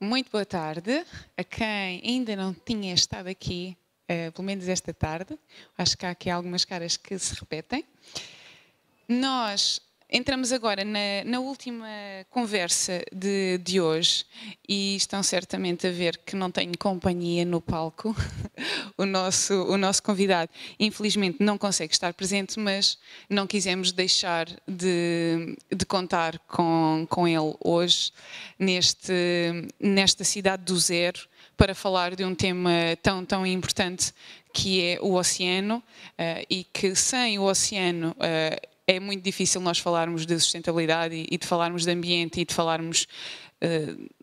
Muito boa tarde a quem ainda não tinha estado aqui, pelo menos esta tarde. Acho que há aqui algumas caras que se repetem. Nós entramos agora na última conversa de hoje e estão certamente a ver que não tenho companhia no palco. O nosso convidado, infelizmente, não consegue estar presente, mas não quisemos deixar de contar com ele hoje, nesta cidade do zero, para falar de um tema tão importante que é o oceano, e que sem o oceano é muito difícil nós falarmos de sustentabilidade e de falarmos de ambiente e de falarmos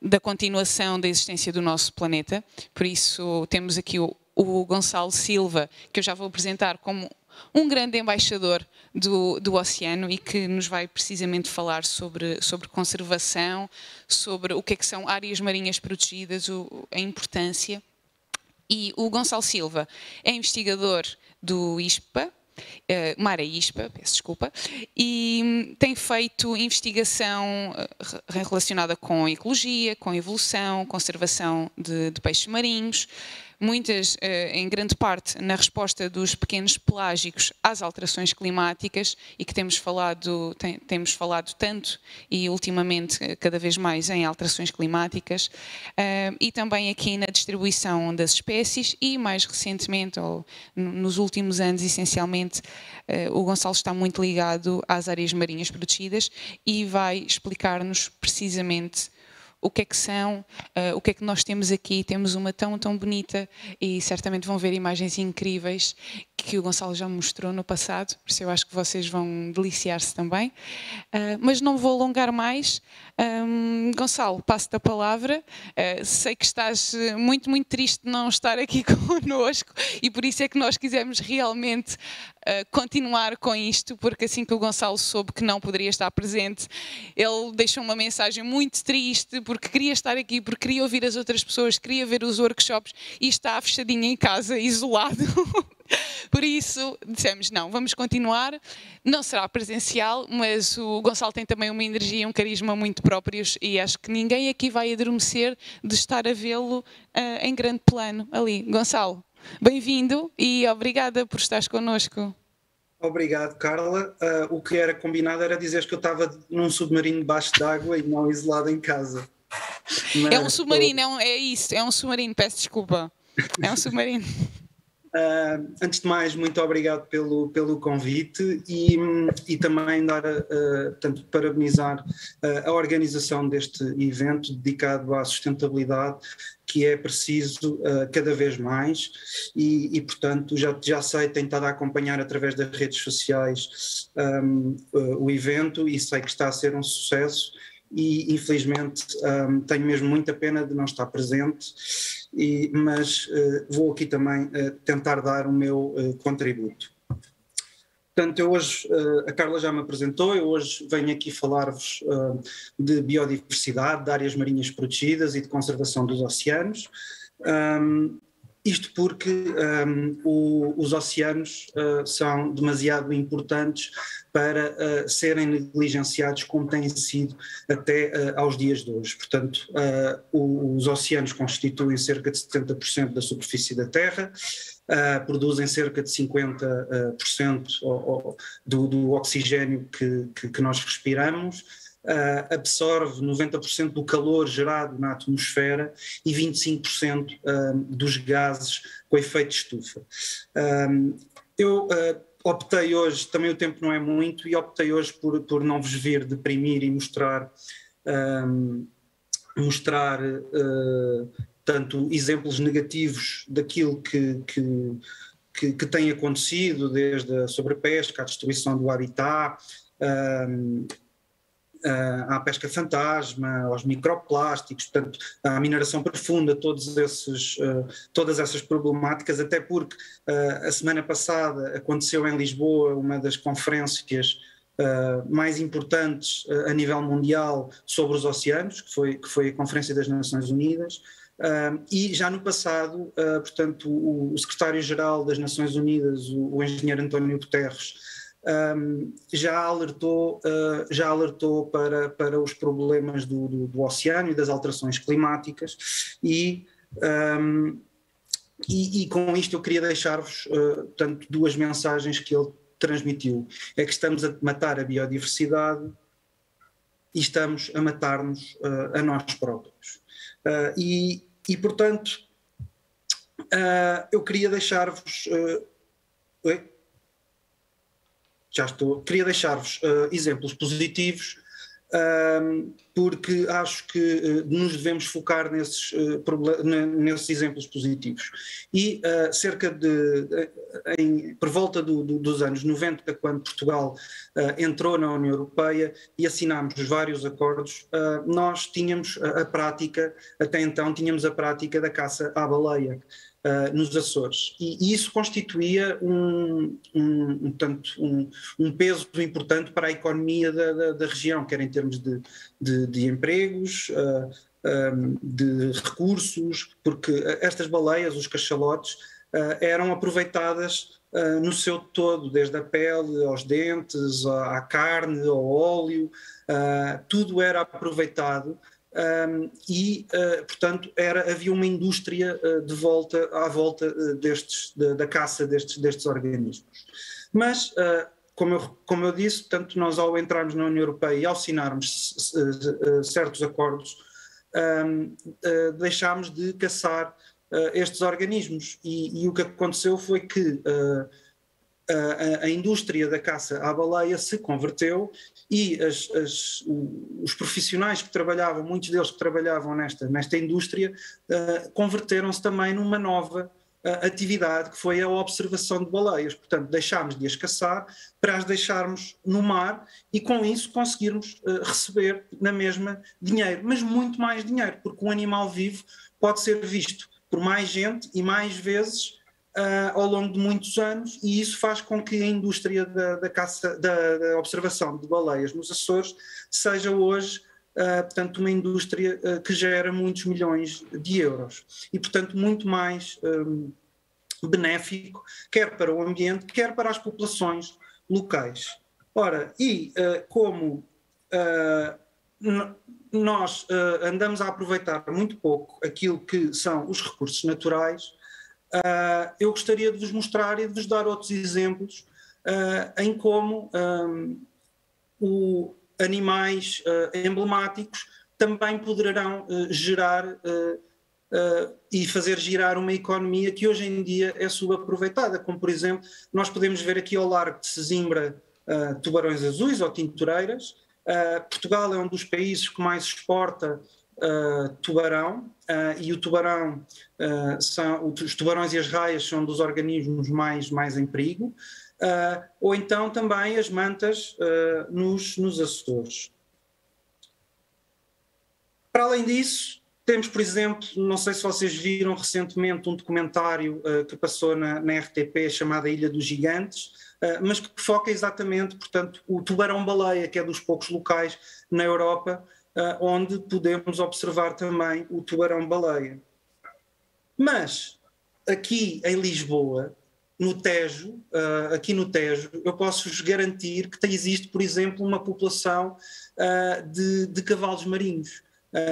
da continuação da existência do nosso planeta. Por isso temos aqui o Gonçalo Silva, que eu já vou apresentar como um grande embaixador do oceano e que nos vai precisamente falar sobre conservação, sobre o que é que são áreas marinhas protegidas, a importância. E o Gonçalo Silva é investigador do ISPA, Mare ISPA, peço desculpa, e tem feito investigação relacionada com ecologia, com evolução, conservação de peixes marinhos, muitas, em grande parte, na resposta dos pequenos pelágicos às alterações climáticas, e que temos falado tanto e ultimamente cada vez mais em alterações climáticas, e também aqui na distribuição das espécies e mais recentemente, ou nos últimos anos essencialmente, o Gonçalo está muito ligado às áreas marinhas protegidas e vai explicar-nos precisamente o que é que são, o que é que nós temos aqui. Temos uma tão bonita e certamente vão ver imagens incríveis que o Gonçalo já me mostrou no passado, por isso eu acho que vocês vão deliciar-se também. Mas não vou alongar mais. Gonçalo, passo-te a palavra. Sei que estás muito triste de não estar aqui connosco e por isso é que nós quisemos realmente continuar com isto, porque assim que o Gonçalo soube que não poderia estar presente, ele deixou uma mensagem muito triste, porque queria estar aqui, porque queria ouvir as outras pessoas, queria ver os workshops e está fechadinho em casa, isolado. Por isso dissemos, não, vamos continuar, não será presencial, mas o Gonçalo tem também uma energia e um carisma muito próprios e acho que ninguém aqui vai adormecer de estar a vê-lo em grande plano ali. Gonçalo, bem-vindo e obrigada por estares connosco. Obrigado, Carla. O que era combinado era dizeres que eu estava num submarino debaixo d'água e não isolado em casa. Mas é um submarino, é um submarino, peço desculpa. É um submarino. Antes de mais, muito obrigado pelo convite e também portanto, parabenizar a organização deste evento dedicado à sustentabilidade, que é preciso cada vez mais e portanto, já sei, tenho estado a acompanhar através das redes sociais o evento e sei que está a ser um sucesso. E infelizmente tenho mesmo muita pena de não estar presente, mas vou aqui também tentar dar o meu contributo. Portanto, eu hoje, a Carla já me apresentou, eu hoje venho aqui falar-vos de biodiversidade, de áreas marinhas protegidas e de conservação dos oceanos. Isto porque os oceanos são demasiado importantes para serem negligenciados como têm sido até aos dias de hoje. Portanto, os oceanos constituem cerca de 70% da superfície da Terra, produzem cerca de 50% do oxigênio que nós respiramos, absorve 90% do calor gerado na atmosfera e 25% dos gases com efeito de estufa. Eu optei hoje, também o tempo não é muito, e optei hoje por não vos vir deprimir e mostrar tanto exemplos negativos daquilo que tem acontecido, desde a sobrepesca, a destruição do habitat, à pesca fantasma, aos microplásticos, portanto, à mineração profunda, todas essas problemáticas, até porque a semana passada aconteceu em Lisboa uma das conferências mais importantes a nível mundial sobre os oceanos, que foi a Conferência das Nações Unidas, e já no passado, portanto, o secretário-geral das Nações Unidas, o engenheiro António Guterres, já alertou para os problemas do oceano e das alterações climáticas e com isto eu queria deixar-vos portanto, duas mensagens que ele transmitiu. É que estamos a matar a biodiversidade e estamos a matar-nos a nós próprios. Portanto, eu queria deixar-vos... Queria deixar-vos exemplos positivos, porque acho que nos devemos focar nesses exemplos positivos. E por volta dos anos 90, quando Portugal entrou na União Europeia e assinámos vários acordos, nós tínhamos até então tínhamos a prática da caça à baleia nos Açores, e isso constituía um peso importante para a economia da região, quer em termos de empregos, de recursos, porque estas baleias, os cachalotes, eram aproveitadas no seu todo, desde a pele aos dentes, à carne, ao óleo, tudo era aproveitado. Portanto, havia uma indústria à volta da caça destes organismos. Mas, como eu disse, portanto, nós ao entrarmos na União Europeia e ao assinarmos certos acordos, deixámos de caçar estes organismos. E o que aconteceu foi que a indústria da caça à baleia se converteu e os profissionais que trabalhavam, muitos deles que trabalhavam nesta indústria, converteram-se também numa nova atividade, que foi a observação de baleias. Portanto, deixámos de as caçar para as deixarmos no mar e com isso conseguirmos receber na mesma dinheiro, mas muito mais dinheiro, porque um animal vivo pode ser visto por mais gente e mais vezes ao longo de muitos anos, e isso faz com que a indústria da caça, da observação de baleias nos Açores seja hoje, portanto, uma indústria que gera muitos milhões de euros e, portanto, muito mais benéfico, quer para o ambiente, quer para as populações locais. Ora, como nós andamos a aproveitar muito pouco aquilo que são os recursos naturais, eu gostaria de vos mostrar e de vos dar outros exemplos em como animais emblemáticos também poderão gerar e fazer girar uma economia que hoje em dia é subaproveitada, como por exemplo, nós podemos ver aqui ao largo de Sesimbra tubarões azuis ou tintureiras. Portugal é um dos países que mais exporta tubarão, e o tubarão os tubarões e as raias são dos organismos mais em perigo, ou então também as mantas nos Açores. Para além disso, temos, por exemplo, não sei se vocês viram recentemente um documentário que passou na RTP chamado Ilha dos Gigantes, mas que foca exatamente, portanto, o tubarão-baleia, que é dos poucos locais na Europa onde podemos observar também o tubarão-baleia. Mas, aqui em Lisboa, no Tejo, eu posso-vos garantir que existe, por exemplo, uma população de cavalos marinhos,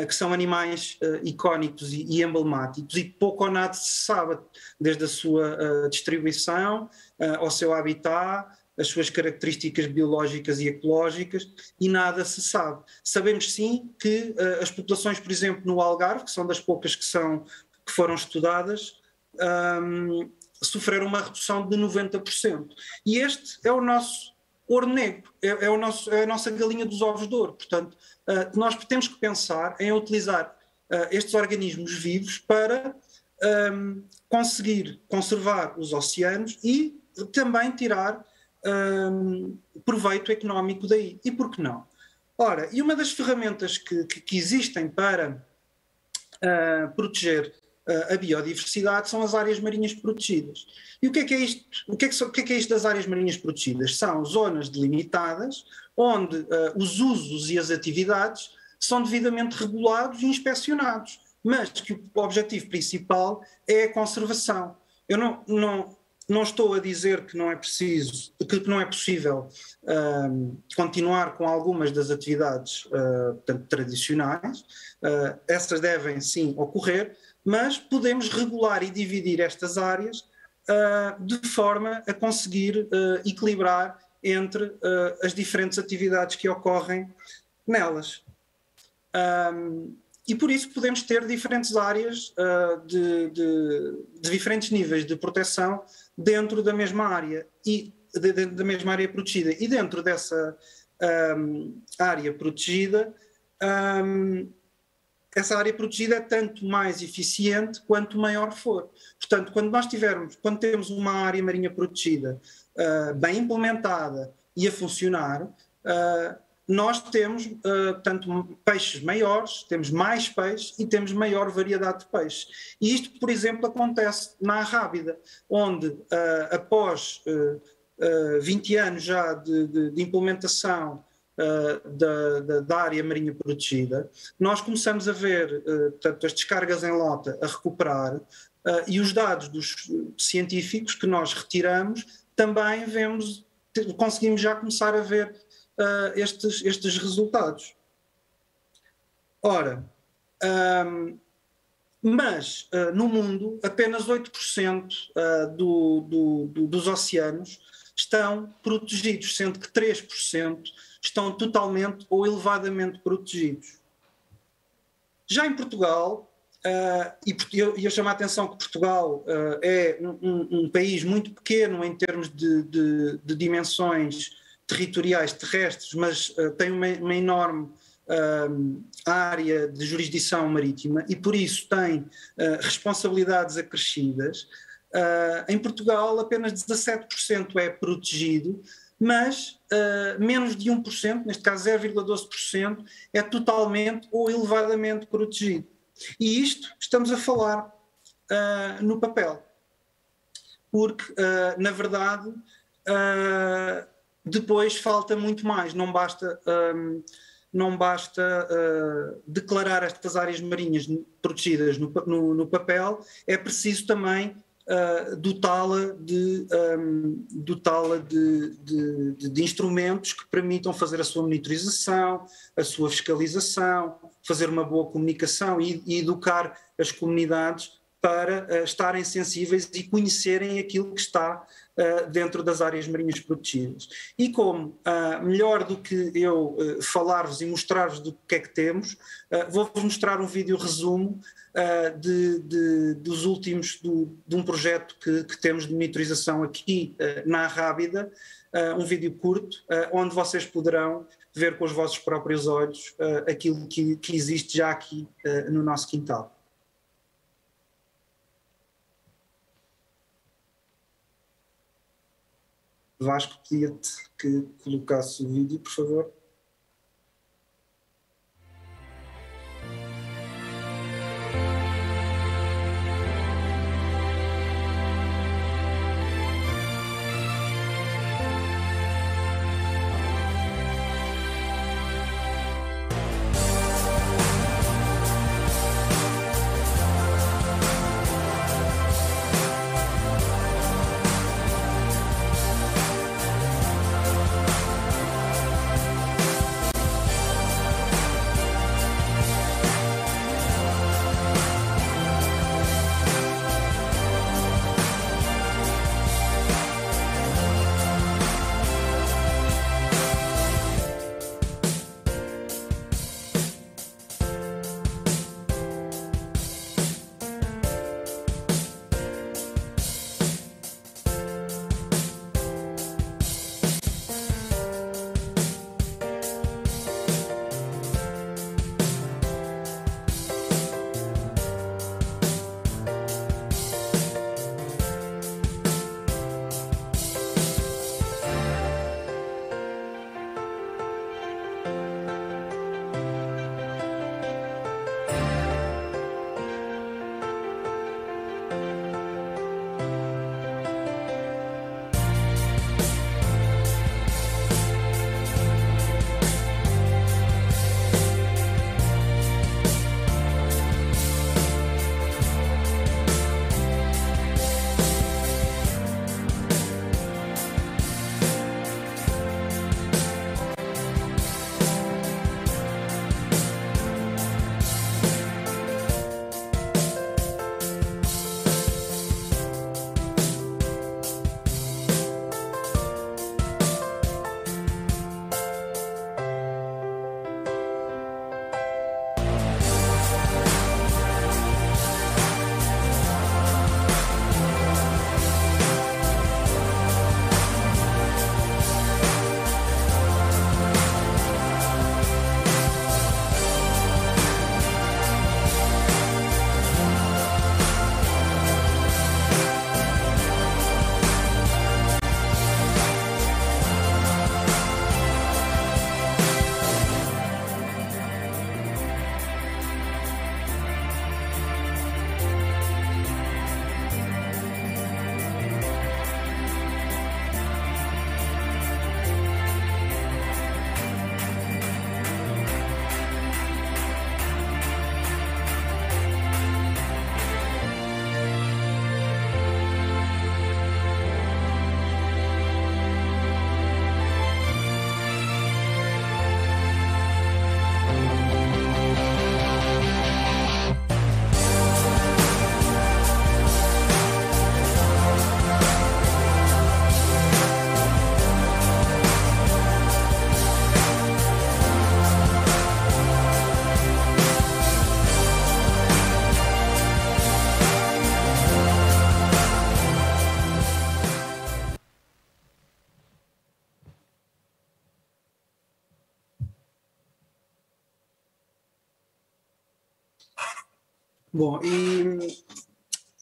que são animais icónicos e emblemáticos, e pouco ou nada se sabe, desde a sua distribuição, ao seu habitat, as suas características biológicas e ecológicas, e nada se sabe. Sabemos sim que as populações, por exemplo, no Algarve, que são das poucas que foram estudadas, sofreram uma redução de 90%. E este é o nosso ouro negro, é a nossa galinha dos ovos de ouro. Portanto, nós temos que pensar em utilizar estes organismos vivos para conseguir conservar os oceanos e também tirar proveito económico daí. E por que não? Ora, e uma das ferramentas que existem para proteger a biodiversidade são as áreas marinhas protegidas. E o que é isto? O que é isto das áreas marinhas protegidas? São zonas delimitadas onde os usos e as atividades são devidamente regulados e inspecionados, mas que o objetivo principal é a conservação. Não estou a dizer que não é preciso, que não é possível continuar com algumas das atividades portanto, tradicionais. Essas devem sim ocorrer, mas podemos regular e dividir estas áreas de forma a conseguir equilibrar entre as diferentes atividades que ocorrem nelas. E por isso podemos ter diferentes áreas de diferentes níveis de proteção dentro da mesma área da mesma área protegida. E dentro dessa área protegida, essa área protegida é tanto mais eficiente quanto maior for. Portanto, quando temos uma área marinha protegida bem implementada e a funcionar, nós temos, portanto, peixes maiores, temos mais peixes e temos maior variedade de peixes. E isto, por exemplo, acontece na Arrábida, onde após 20 anos já de implementação da área marinha protegida, nós começamos a ver portanto, as descargas em lota a recuperar e os dados dos científicos que nós retiramos também conseguimos já começar a ver estes resultados. Ora, mas no mundo apenas 8% dos oceanos estão protegidos, sendo que 3% estão totalmente ou elevadamente protegidos. Já em Portugal, e eu chamo a atenção que Portugal é um país muito pequeno em termos de dimensões territoriais terrestres, mas tem uma enorme área de jurisdição marítima e por isso tem responsabilidades acrescidas. Em Portugal apenas 17% é protegido, mas menos de 1%, neste caso 0,12%, é totalmente ou elevadamente protegido. E isto estamos a falar no papel, porque na verdade depois falta muito mais, não basta declarar estas áreas marinhas protegidas no papel, é preciso também dotá-la de instrumentos que permitam fazer a sua monitorização, a sua fiscalização, fazer uma boa comunicação e educar as comunidades para estarem sensíveis e conhecerem aquilo que está dentro das áreas marinhas protegidas. E como melhor do que eu falar-vos e mostrar-vos do que é que temos, vou-vos mostrar um vídeo resumo dos últimos, de um projeto que temos de monitorização aqui na Arrábida, um vídeo curto, onde vocês poderão ver com os vossos próprios olhos aquilo que existe já aqui no nosso quintal. Vasco, pedia-te que colocasse o vídeo, por favor. Bom,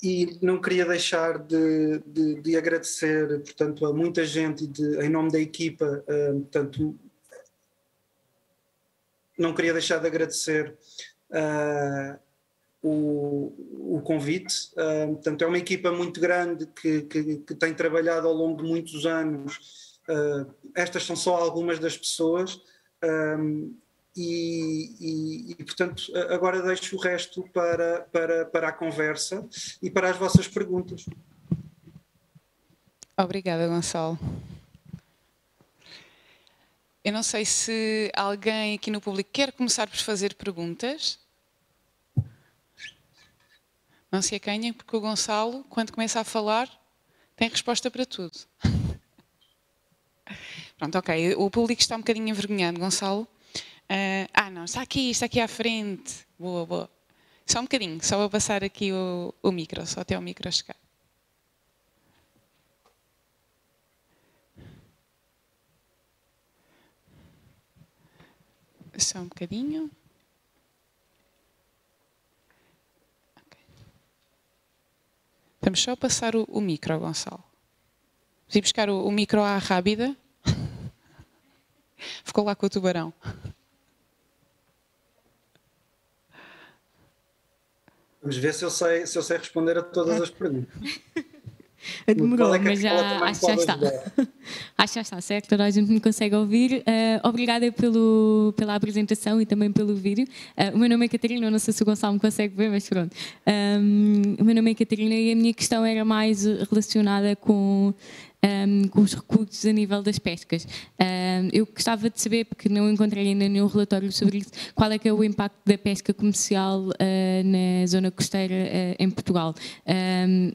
e não queria deixar de agradecer, portanto, a muita gente em nome da equipa, portanto, não queria deixar de agradecer o convite. Portanto, é uma equipa muito grande que tem trabalhado ao longo de muitos anos. Estas são só algumas das pessoas. E, portanto, agora deixo o resto para a conversa e para as vossas perguntas. Obrigada, Gonçalo. Eu não sei se alguém aqui no público quer começar por fazer perguntas. Não se acanhem, porque o Gonçalo, quando começa a falar, tem resposta para tudo. Pronto, ok. O público está um bocadinho envergonhado, Gonçalo. Não, está aqui à frente. Boa, boa. Só um bocadinho, só vou passar aqui o micro, só até o micro chegar. Só um bocadinho. Okay. Vamos só passar o micro, Gonçalo. Vim buscar o micro à rábida. Ficou lá com o tubarão. Vamos ver se eu sei responder a todas as perguntas. Demorou, mas acho que já está. Acho que já está, certo? Toda a gente me consegue ouvir. Obrigada pela apresentação e também pelo vídeo. O meu nome é Catarina, não sei se o Gonçalo me consegue ver, mas pronto. O meu nome é Catarina e a minha questão era mais relacionada com os recursos a nível das pescas. Eu gostava de saber, porque não encontrei ainda nenhum relatório sobre isso, qual é que é o impacto da pesca comercial na zona costeira em Portugal.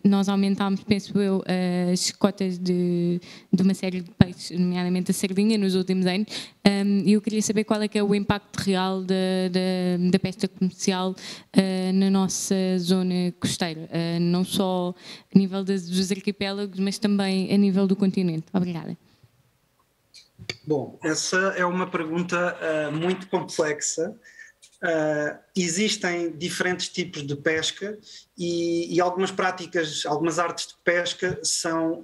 Nós aumentámos, penso eu, as cotas de uma série de peixes, nomeadamente a sardinha, nos últimos anos, e eu queria saber qual é que é o impacto real da pesca comercial na nossa zona costeira, não só a nível dos arquipélagos, mas também a nível do continente. Obrigada. Bom, essa é uma pergunta muito complexa. Existem diferentes tipos de pesca e algumas práticas, algumas artes de pesca são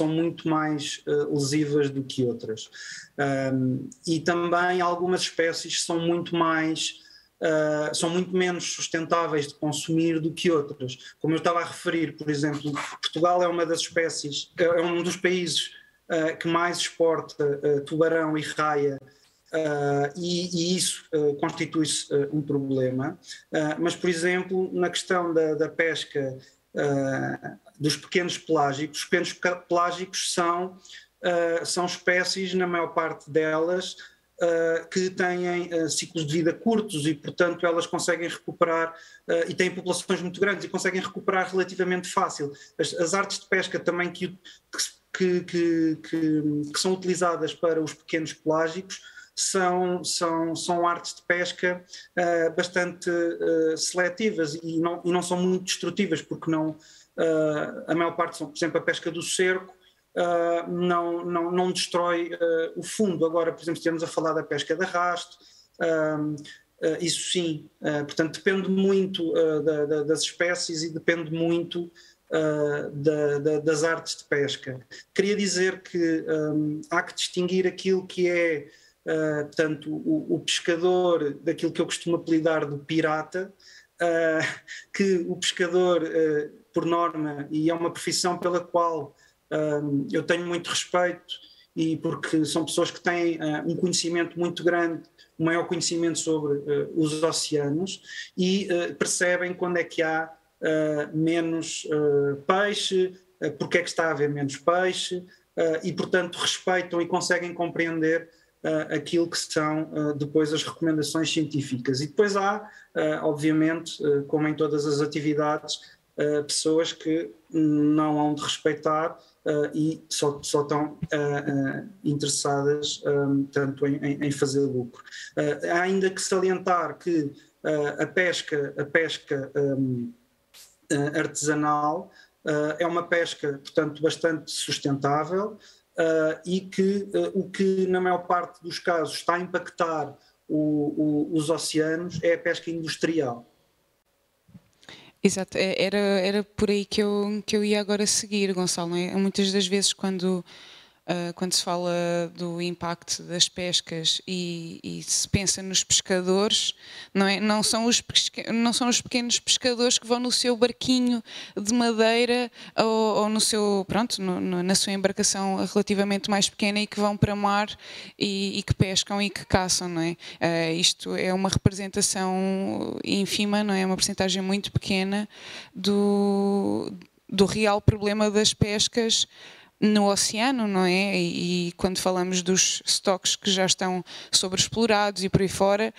muito mais lesivas do que outras. E também algumas espécies são muito menos sustentáveis de consumir do que outras. Como eu estava a referir, por exemplo, Portugal é uma das espécies, é um dos países que mais exporta tubarão e raia, e isso constitui-se um problema. Mas, por exemplo, na questão da pesca dos pequenos pelágicos, os pequenos pelágicos são espécies, na maior parte delas, que têm ciclos de vida curtos e, portanto, elas conseguem recuperar e têm populações muito grandes e conseguem recuperar relativamente fácil. As artes de pesca também que são utilizadas para os pequenos pelágicos são artes de pesca bastante seletivas e não são muito destrutivas, porque a maior parte são, por exemplo, a pesca do cerco, não destrói o fundo. Agora, por exemplo, estivemos a falar da pesca de arrasto, isso sim, portanto depende muito das espécies e depende muito das artes de pesca. Queria dizer que há que distinguir aquilo que é portanto, o pescador daquilo que eu costumo apelidar do pirata, que o pescador, por norma, e é uma profissão pela qual eu tenho muito respeito, e porque são pessoas que têm um conhecimento muito grande, um maior conhecimento sobre os oceanos, e percebem quando é que há menos peixe, porque é que está a haver menos peixe, e portanto respeitam e conseguem compreender aquilo que são depois as recomendações científicas. E depois há, obviamente, como em todas as atividades, pessoas que não hão de respeitar e só estão interessadas tanto em fazer lucro. Há ainda que salientar que a pesca artesanal é uma pesca, portanto, bastante sustentável, e que o que na maior parte dos casos está a impactar os oceanos é a pesca industrial. Exato, era por aí que eu ia agora seguir, Gonçalo. Não é? Muitas das vezes quando se fala do impacto das pescas e se pensa nos pescadores, não são os pequenos pescadores que vão no seu barquinho de madeira ou no seu, pronto, na sua embarcação relativamente mais pequena e que vão para mar e que pescam e que caçam, não é? Isto é uma representação ínfima, não é? Uma percentagem muito pequena do real problema das pescas no oceano, não é? E quando falamos dos estoques que já estão sobreexplorados e por aí fora,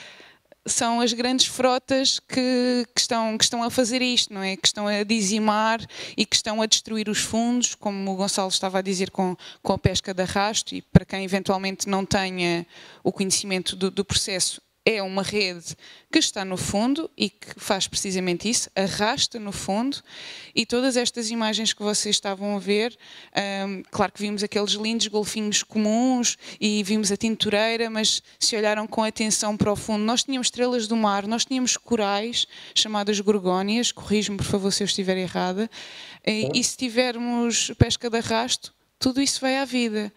são as grandes frotas que estão a fazer isto, não é? Que estão a dizimar e que estão a destruir os fundos, como o Gonçalo estava a dizer com a pesca de arrasto, e para quem eventualmente não tenha o conhecimento do processo, é uma rede que está no fundo e que faz precisamente isso, arrasta no fundo, e todas estas imagens que vocês estavam a ver, claro que vimos aqueles lindos golfinhos comuns e vimos a tintureira, mas se olharam com atenção para o fundo, nós tínhamos estrelas do mar, nós tínhamos corais chamadas gorgónias, corrijo-me por favor se eu estiver errada, e se tivermos pesca de arrasto, tudo isso vai à vida.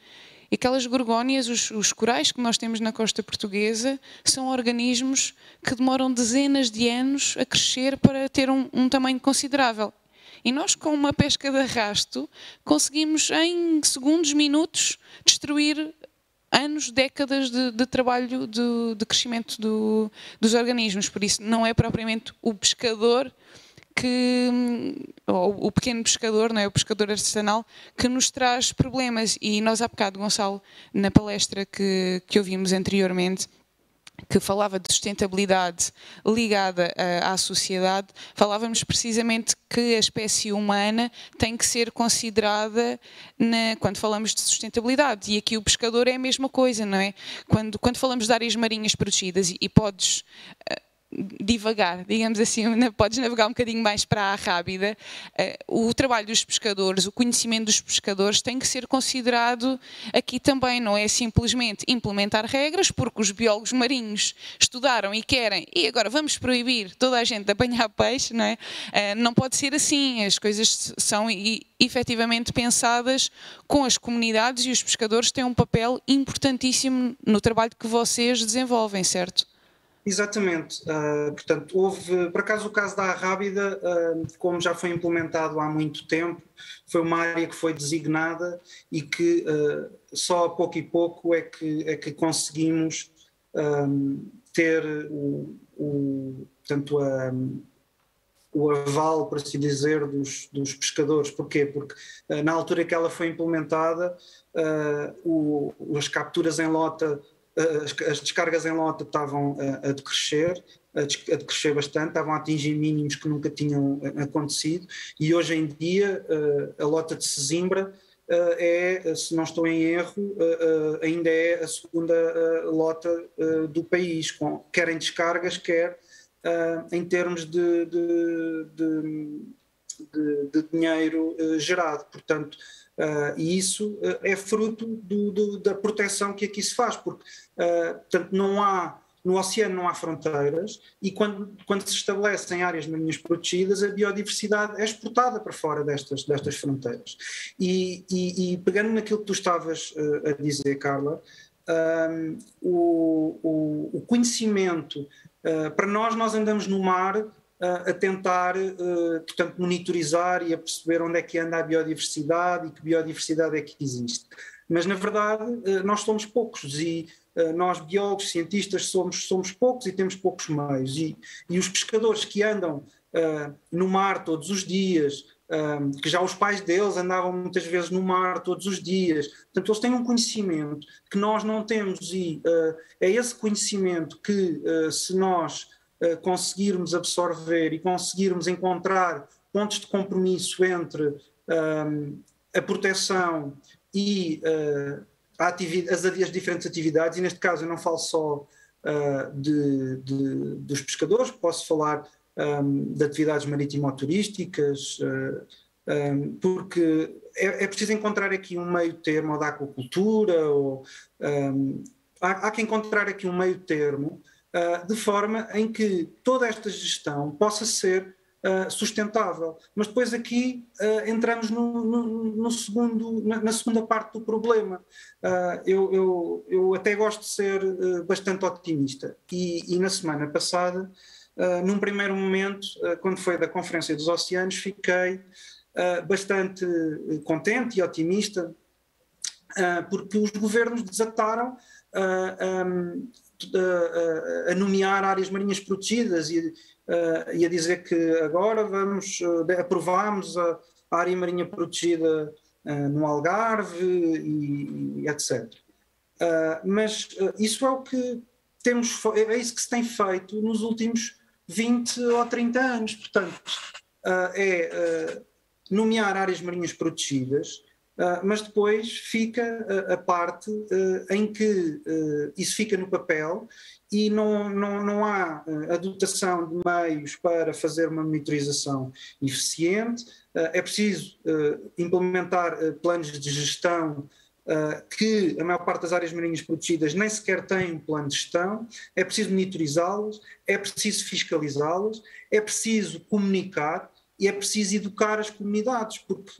E aquelas gorgónias, os corais que nós temos na costa portuguesa, são organismos que demoram dezenas de anos a crescer para ter um tamanho considerável. E nós, com uma pesca de arrasto, conseguimos em segundos, minutos, destruir anos, décadas de trabalho de crescimento dos organismos. Por isso, não é propriamente o pescador ou o pequeno pescador, não é? O pescador artesanal, que nos traz problemas. E nós há bocado, Gonçalo, na palestra que ouvimos anteriormente, que falava de sustentabilidade ligada à sociedade, falávamos precisamente que a espécie humana tem que ser considerada quando falamos de sustentabilidade. E aqui o pescador é a mesma coisa, não é? Quando falamos de áreas marinhas protegidas e podes divagar, digamos assim, podes navegar um bocadinho mais para a Rábida, o trabalho dos pescadores, o conhecimento dos pescadores tem que ser considerado aqui também, não é simplesmente implementar regras, porque os biólogos marinhos estudaram e querem, e agora vamos proibir toda a gente de apanhar peixe, não é? Não pode ser assim, as coisas são efetivamente pensadas com as comunidades, e os pescadores têm um papel importantíssimo no trabalho que vocês desenvolvem, certo? Exatamente, portanto, houve, por acaso o caso da Arrábida, como já foi implementado há muito tempo, foi uma área que foi designada e que só a pouco e pouco é que conseguimos ter portanto, o aval, por assim dizer, dos pescadores. Porquê? Porque na altura que ela foi implementada, as capturas em lota, as descargas em lota estavam a decrescer bastante, estavam a atingir mínimos que nunca tinham acontecido, e hoje em dia a lota de Sesimbra se não estou em erro, ainda é a segunda lota do país, quer em descargas, quer em termos de dinheiro gerado. Portanto, e isso é fruto da proteção que aqui se faz, porque portanto, no oceano não há fronteiras, e quando se estabelecem áreas marinhas protegidas, a biodiversidade é exportada para fora destas fronteiras. E pegando naquilo que tu estavas a dizer, Carla, o conhecimento, para nós andamos no mar a tentar, portanto, monitorizar e a perceber onde é que anda a biodiversidade e que biodiversidade é que existe. Mas, na verdade, nós somos poucos, e nós, biólogos, cientistas, somos poucos e temos poucos meios. E os pescadores que andam no mar todos os dias, que já os pais deles andavam muitas vezes no mar todos os dias, portanto, eles têm um conhecimento que nós não temos, e é esse conhecimento que, se nós conseguirmos absorver e conseguirmos encontrar pontos de compromisso entre a proteção e as diferentes atividades, e neste caso eu não falo só dos pescadores, posso falar de atividades marítimo-turísticas, porque é preciso encontrar aqui um meio termo, ou da aquacultura, há que encontrar aqui um meio termo, de forma em que toda esta gestão possa ser sustentável. Mas depois aqui entramos na segunda parte do problema. Eu até gosto de ser bastante otimista e na semana passada, num primeiro momento, quando foi da Conferência dos Oceanos, fiquei bastante contente e otimista, porque os governos desataram a nomear áreas marinhas protegidas e a dizer que agora aprovámos a área marinha protegida no Algarve e etc. Mas isso é o que é isso que se tem feito nos últimos 20 ou 30 anos. Portanto, nomear áreas marinhas protegidas, mas depois fica a parte em que isso fica no papel e não há a dotação de meios para fazer uma monitorização eficiente. É preciso implementar planos de gestão, que a maior parte das áreas marinhas protegidas nem sequer tem um plano de gestão. É preciso monitorizá-las, é preciso fiscalizá-las, é preciso comunicar e é preciso educar as comunidades, porque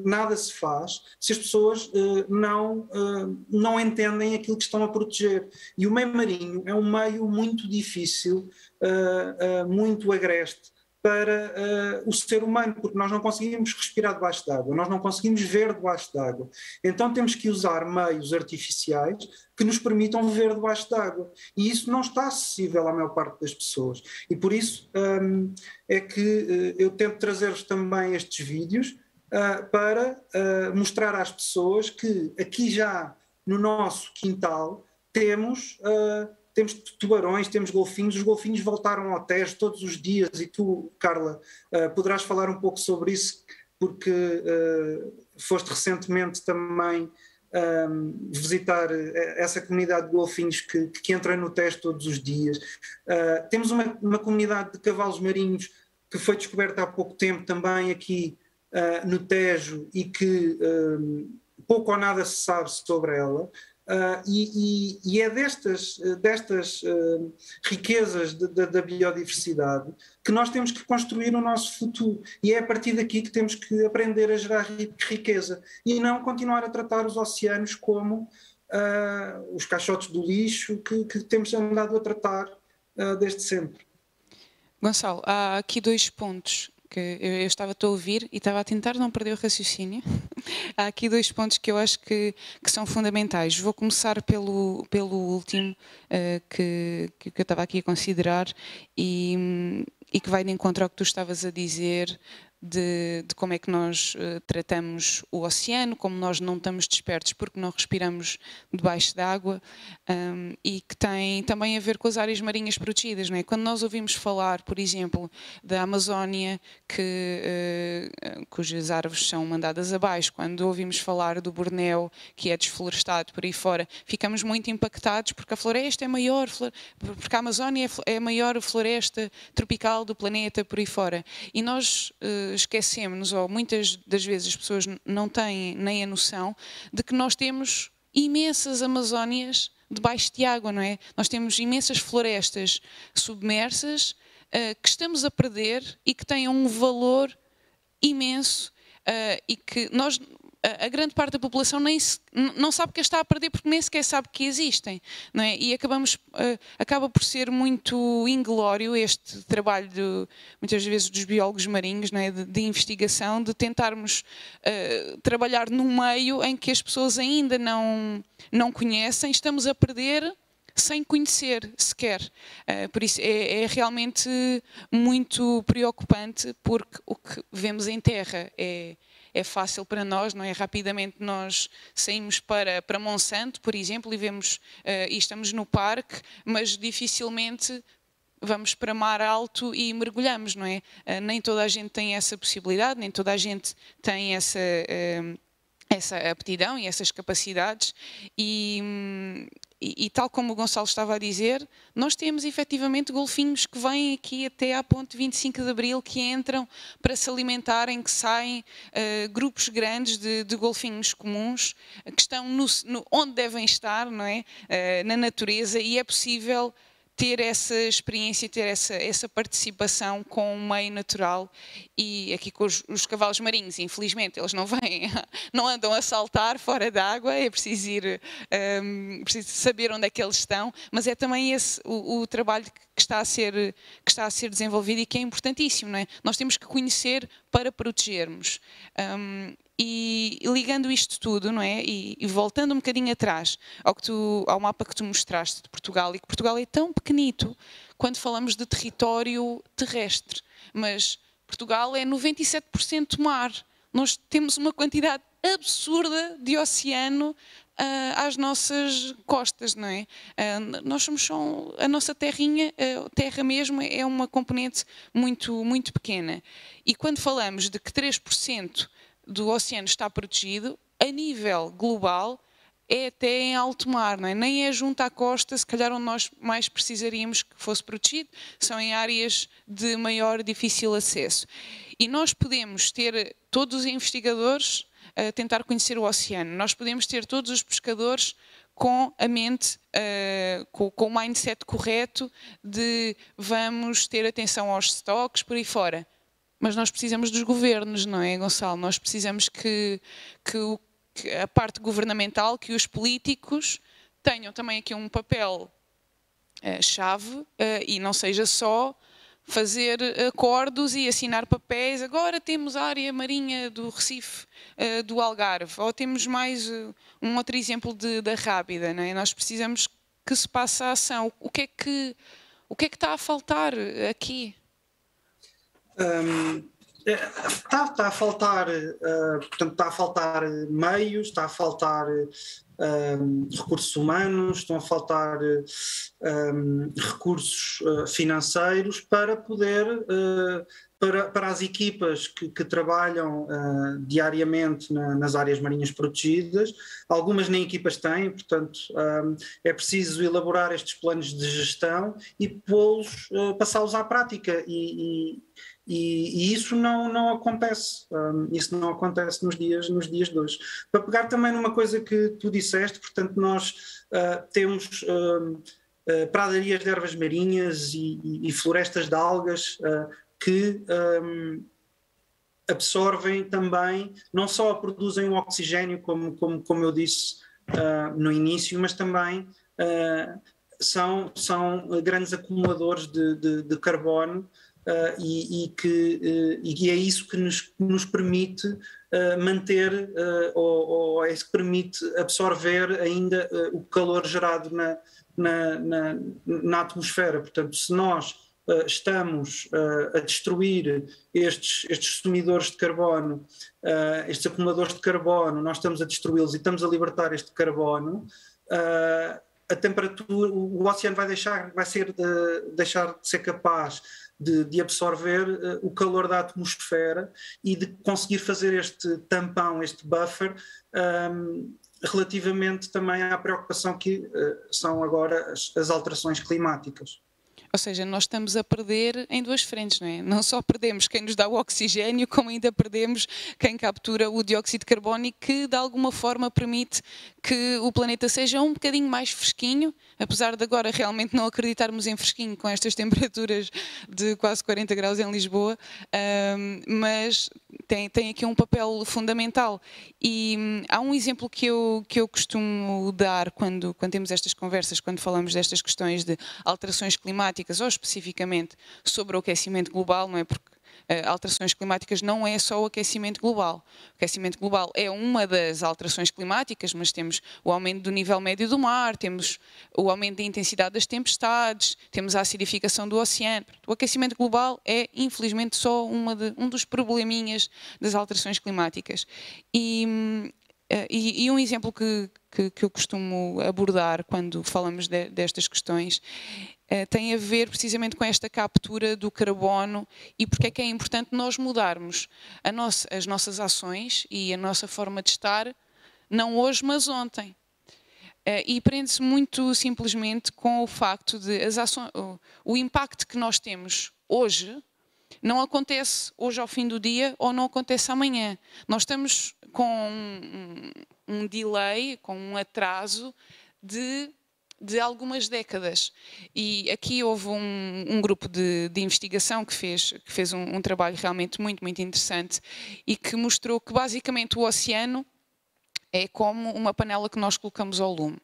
nada se faz se as pessoas não entendem aquilo que estão a proteger. E o meio marinho é um meio muito difícil, muito agreste para o ser humano, porque nós não conseguimos respirar debaixo d'água, nós não conseguimos ver debaixo d'água. Então temos que usar meios artificiais que nos permitam ver debaixo d'água. E isso não está acessível à maior parte das pessoas. E por isso é que eu tento trazer-vos também estes vídeos para mostrar às pessoas que aqui já no nosso quintal temos tubarões, temos golfinhos. Os golfinhos voltaram ao Tejo todos os dias e tu, Carla, poderás falar um pouco sobre isso, porque foste recentemente também visitar essa comunidade de golfinhos que entra no Tejo todos os dias. Temos uma comunidade de cavalos marinhos que foi descoberta há pouco tempo também aqui no Tejo e que pouco ou nada se sabe sobre ela. E é destas riquezas da biodiversidade que nós temos que construir o nosso futuro, e é a partir daqui que temos que aprender a gerar riqueza e não continuar a tratar os oceanos como os caixotes do lixo que temos andado a tratar desde sempre. Gonçalo, há aqui 2 pontos que eu estava-te a ouvir e estava a tentar não perder o raciocínio. Há aqui 2 pontos que eu acho que são fundamentais. Vou começar pelo último que eu estava aqui a considerar e que vai de encontro ao que tu estavas a dizer de como é que nós tratamos o oceano, como nós não estamos despertos porque não respiramos debaixo d'água, e que tem também a ver com as áreas marinhas protegidas, não é? Quando nós ouvimos falar, por exemplo, da Amazónia, cujas árvores são mandadas abaixo, quando ouvimos falar do Bornéu, que é desflorestado por aí fora, ficamos muito impactados porque a floresta é maior, porque a Amazónia é a maior floresta tropical do planeta por aí fora. E nós esquecemos, ou muitas das vezes as pessoas não têm nem a noção de que nós temos imensas Amazónias debaixo de água, não é? Nós temos imensas florestas submersas que estamos a perder e que têm um valor imenso e que a grande parte da população não sabe que está a perder porque nem sequer sabe que existem, não é? E acaba por ser muito inglório este trabalho muitas vezes dos biólogos marinhos, não é? de investigação, de tentarmos trabalhar num meio em que as pessoas ainda não conhecem, estamos a perder sem conhecer sequer. Por isso é realmente muito preocupante, porque o que vemos em terra é fácil para nós, não é? Rapidamente nós saímos para Monsanto, por exemplo, e estamos no parque, mas dificilmente vamos para mar alto e mergulhamos, não é? Nem toda a gente tem essa possibilidade, nem toda a gente tem essa aptidão e essas capacidades e tal como o Gonçalo estava a dizer, nós temos efetivamente golfinhos que vêm aqui até à ponte 25 de Abril, que entram para se alimentarem, que saem grupos grandes de golfinhos comuns, que estão onde devem estar, não é? Na natureza, e é possível ter essa experiência, ter essa participação com o meio natural. E aqui com os cavalos marinhos, infelizmente, eles não vêm, não andam a saltar fora d'água, é preciso ir, preciso saber onde é que eles estão, mas é também esse o trabalho que está a ser desenvolvido e que é importantíssimo, não é? Nós temos que conhecer para protegermos. E ligando isto tudo, não é? E voltando um bocadinho atrás ao mapa que tu mostraste de Portugal, e que Portugal é tão pequenito quando falamos de território terrestre, mas Portugal é 97% mar. Nós temos uma quantidade absurda de oceano às nossas costas, não é? Nós somos só a nossa terrinha, a terra mesmo é uma componente muito, muito pequena. E quando falamos de que 3% do oceano está protegido, a nível global é até em alto mar, não é? Nem é junto à costa, se calhar onde nós mais precisaríamos que fosse protegido, são em áreas de maior difícil acesso. E nós podemos ter todos os investigadores a tentar conhecer o oceano, nós podemos ter todos os pescadores com a mente, com o mindset correto de vamos ter atenção aos stocks, por aí fora. Mas nós precisamos dos governos, não é, Gonçalo? Nós precisamos que a parte governamental, que os políticos tenham também aqui um papel chave e não seja só fazer acordos e assinar papéis. Agora temos a área marinha do Recife, do Algarve, ou temos mais um outro exemplo da Rábida, não é? Nós precisamos que se passe a ação. O que é que está a faltar aqui? Está a faltar, portanto, está a faltar meios, está a faltar recursos humanos, estão a faltar recursos financeiros para poder, para as equipas que trabalham diariamente nas áreas marinhas protegidas. Algumas nem equipas têm, portanto é preciso elaborar estes planos de gestão e pô-los, passá-los à prática e isso não acontece, isso não acontece nos dias de hoje. Para pegar também numa coisa que tu disseste, portanto nós temos pradarias de ervas marinhas e florestas de algas que absorvem também, não só produzem o oxigênio, como eu disse no início, mas também são grandes acumuladores de carbono. E é isso que nos permite manter ou é isso que permite absorver ainda o calor gerado na atmosfera. Portanto, se nós estamos a destruir estes sumidores de carbono, estes acumuladores de carbono, nós estamos a destruí-los e estamos a libertar este carbono, a temperatura, o oceano vai deixar de ser capaz de absorver o calor da atmosfera e de conseguir fazer este tampão, este buffer, relativamente também à preocupação que são agora as alterações climáticas. Ou seja, nós estamos a perder em duas frentes, não é? Não só perdemos quem nos dá o oxigênio, como ainda perdemos quem captura o dióxido de carbono e que de alguma forma permite que o planeta seja um bocadinho mais fresquinho, apesar de agora realmente não acreditarmos em fresquinho com estas temperaturas de quase 40 graus em Lisboa, mas tem aqui um papel fundamental. E há um exemplo que eu costumo dar quando temos estas conversas, quando falamos destas questões de alterações climáticas, ou especificamente sobre o aquecimento global, não é? Porque alterações climáticas não é só o aquecimento global. O aquecimento global é uma das alterações climáticas, mas temos o aumento do nível médio do mar, temos o aumento da intensidade das tempestades, temos a acidificação do oceano. O aquecimento global é, infelizmente, só um dos probleminhas das alterações climáticas. E um exemplo que eu costumo abordar quando falamos destas questões tem a ver precisamente com esta captura do carbono e porque é que é importante nós mudarmos as nossas ações e a nossa forma de estar, não hoje, mas ontem. E prende-se muito simplesmente com o facto de o impacto que nós temos hoje não acontece hoje ao fim do dia ou não acontece amanhã. Nós estamos com um delay, com um atraso de de algumas décadas. E aqui houve um grupo de investigação que fez um trabalho realmente muito, muito interessante e que mostrou que basicamente o oceano é como uma panela que nós colocamos ao lume.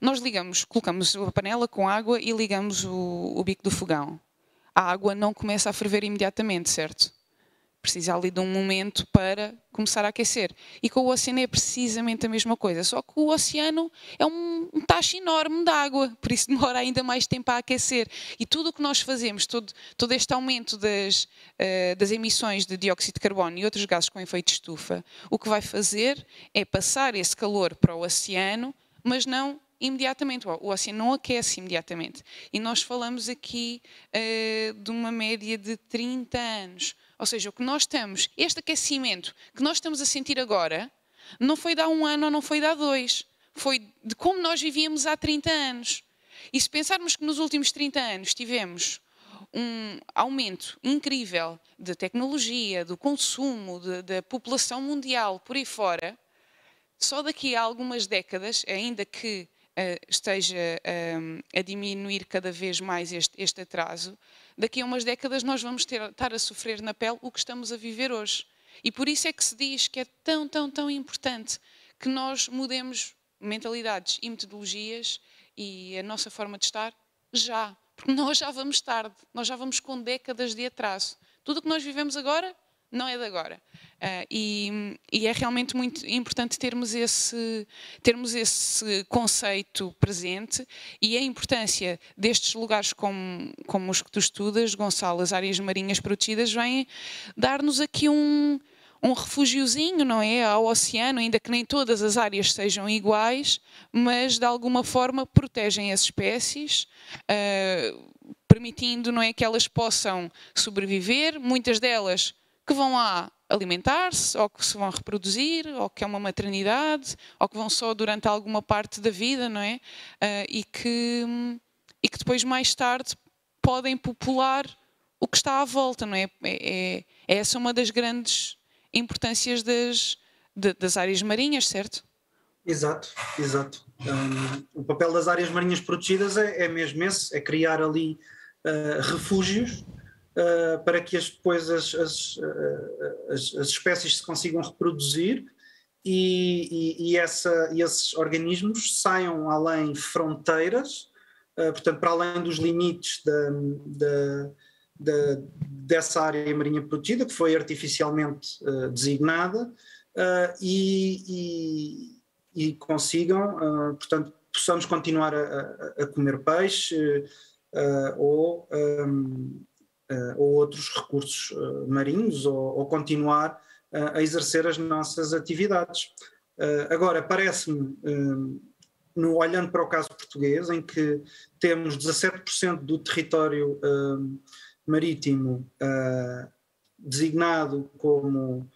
Nós colocamos a panela com água e ligamos o bico do fogão. A água não começa a ferver imediatamente, certo? Precisa ali de um momento para começar a aquecer. E com o oceano é precisamente a mesma coisa, só que o oceano é um tacho enorme de água, por isso demora ainda mais tempo a aquecer. E tudo o que nós fazemos, todo este aumento das emissões de dióxido de carbono e outros gases com efeito de estufa, o que vai fazer é passar esse calor para o oceano, mas não imediatamente. O oceano não aquece imediatamente. E nós falamos aqui de uma média de 30 anos. Ou seja, o que nós estamos, este aquecimento que nós estamos a sentir agora, não foi de há 1 ano ou não foi de há 2. Foi de como nós vivíamos há 30 anos. E se pensarmos que nos últimos 30 anos tivemos um aumento incrível de tecnologia, do consumo, da população mundial, por aí fora, só daqui a algumas décadas, ainda que esteja a diminuir cada vez mais este atraso, daqui a umas décadas nós vamos estar a sofrer na pele o que estamos a viver hoje. E por isso é que se diz que é tão, tão, tão importante que nós mudemos mentalidades e metodologias e a nossa forma de estar já. Porque nós já vamos tarde, nós já vamos com décadas de atraso. Tudo o que nós vivemos agora não é de agora. E é realmente muito importante termos esse conceito presente e a importância destes lugares como os que tu estudas, Gonçalo, as áreas marinhas protegidas, vêm dar-nos aqui um refugiozinho, não é, ao oceano, ainda que nem todas as áreas sejam iguais, mas de alguma forma protegem as espécies, permitindo, não é, que elas possam sobreviver, muitas delas que vão lá alimentar-se, ou que se vão reproduzir, ou que é uma maternidade, ou que vão só durante alguma parte da vida, não é? E que depois, mais tarde, podem popular o que está à volta, não é? É essa uma das grandes importâncias das áreas marinhas, certo? Exato, exato. O papel das áreas marinhas protegidas é mesmo esse, é criar ali refúgios para que depois as espécies se consigam reproduzir e esses organismos saiam além fronteiras, portanto, para além dos limites dessa área marinha protegida, que foi artificialmente designada, e consigam, portanto, possamos continuar a comer peixe ou outros recursos marinhos, ou continuar a exercer as nossas atividades. Agora, parece-me, olhando para o caso português, em que temos 17% do território marítimo designado com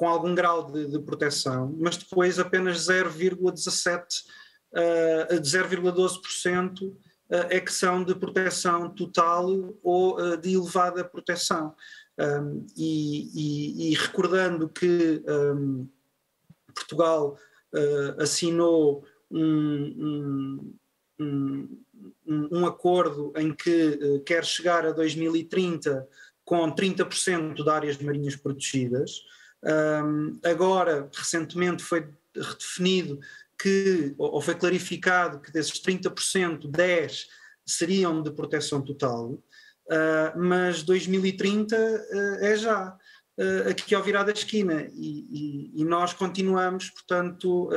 algum grau de proteção, mas depois apenas 0,12% é que são de proteção total ou de elevada proteção. E recordando que Portugal assinou um acordo em que quer chegar a 2030 com 30% de áreas marinhas protegidas. Agora, recentemente foi redefinido ou foi clarificado que desses 30%, 10% seriam de proteção total, mas 2030 é já, aqui ao virar da esquina, e nós continuamos, portanto,